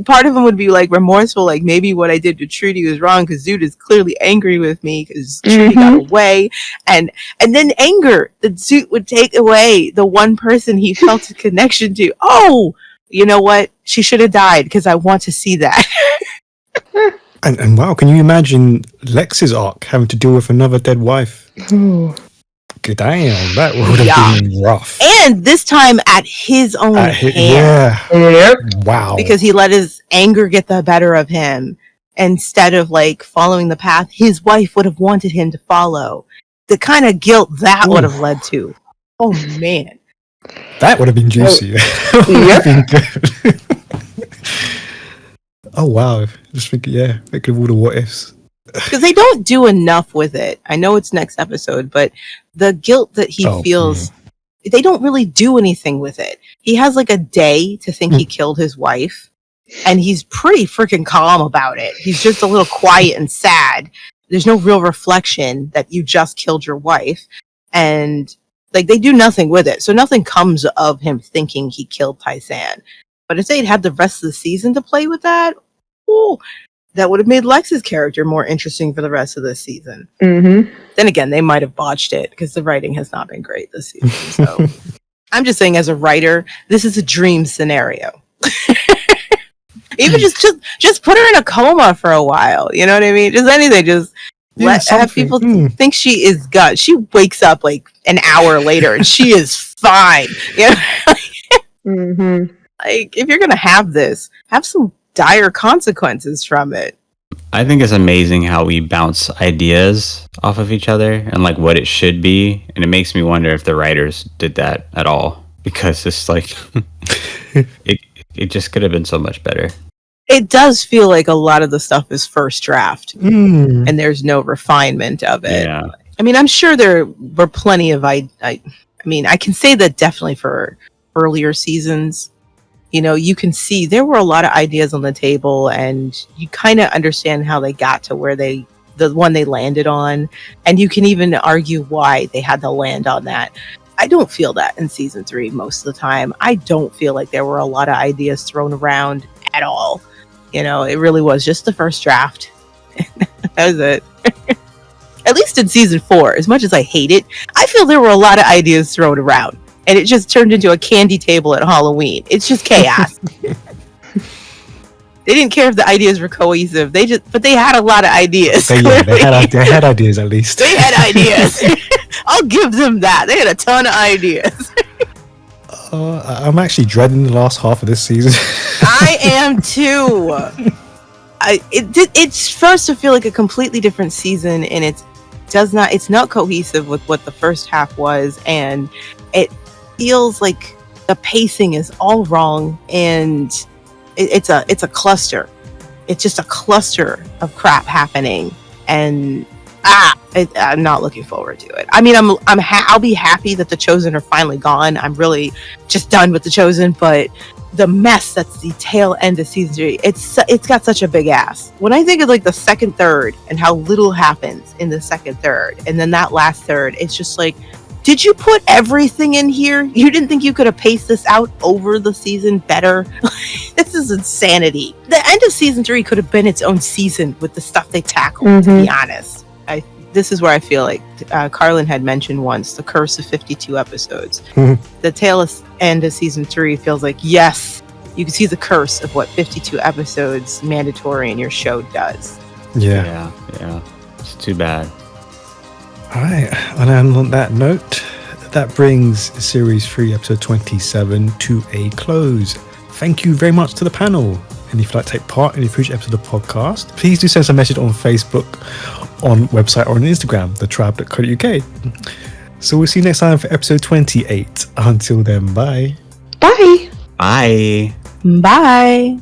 part of him would be like remorseful, like maybe what I did to Trudy was wrong because Zoot is clearly angry with me because Trudy got away. And then anger that Zoot would take away the one person he felt a connection to. Oh, you know what? She should have died because I want to see that. And wow, can you imagine Lex's arc having to deal with another dead wife? Damn, that would have been rough. And this time at his own hand. Yeah. Yep. Wow. Because he let his anger get the better of him instead of following the path his wife would have wanted him to follow. The kind of guilt that would have led to. Oh, man. That would have been juicy. That would have been good. Oh, wow. Just think, think of all the what ifs. Because they don't do enough with it. I know it's next episode, but the guilt that he feels, they don't really do anything with it. He has a day to think he killed his wife, and he's pretty freaking calm about it. He's just a little quiet and sad. There's no real reflection that you just killed your wife, and they do nothing with it. So nothing comes of him thinking he killed Tai-San. But if they'd had the rest of the season to play with that, that would have made Lex's character more interesting for the rest of the season. Then again, they might have botched it because the writing has not been great this season. So I'm just saying, as a writer, this is a dream scenario. Even just put her in a coma for a while. You know what I mean? Just anything. Just have people think she is gone. She wakes up an hour later and she is fine. If you're gonna have this, have some dire consequences from it. I think it's amazing how we bounce ideas off of each other and what it should be, and it makes me wonder if the writers did that at all, because it's it just could have been so much better. It does feel like a lot of the stuff is first draft and there's no refinement of it. Yeah. I mean, I'm sure there were plenty of I can say that definitely for earlier seasons. You can see there were a lot of ideas on the table, and you kind of understand how they got to where the one they landed on, and you can even argue why they had to land on that. I don't feel that in season 3 most of the time. I don't feel like there were a lot of ideas thrown around at all. It really was just the first draft. That was it. At least in season 4, as much as I hate it, I feel there were a lot of ideas thrown around. And it just turned into a candy table at Halloween. It's just chaos. They didn't care if the ideas were cohesive. But they had a lot of ideas. They had ideas at least. They had ideas. I'll give them that. They had a ton of ideas. I'm actually dreading the last half of this season. I am too. It's supposed to feel like a completely different season, and it's not cohesive with what the first half was, and it feels like the pacing is all wrong, and it's a cluster. It's just a cluster of crap happening, and I'm not looking forward to it. I mean, I'll be happy that the Chosen are finally gone. I'm really just done with the Chosen, but the mess that's the tail end of season 3, it's got such a big ass. When I think of like the second third and how little happens in the second third, and then that last third, it's just like, did you put everything in here? You didn't think you could have paced this out over the season better? This is insanity. The end of season 3 could have been its own season with the stuff they tackled, to be honest. This is where I feel like Carlin had mentioned once, the curse of 52 episodes. The tail end of season 3 feels like, yes, you can see the curse of what 52 episodes mandatory in your show does. Yeah. It's too bad. All right, and on that note, that brings series 3, episode 27 to a close. Thank you very much to the panel. And if you'd like to take part in a future episode of the podcast, please do send us a message on Facebook, on website, or on Instagram, thetribe.co.uk. So we'll see you next time for episode 28. Until then, bye. Bye. Bye. Bye.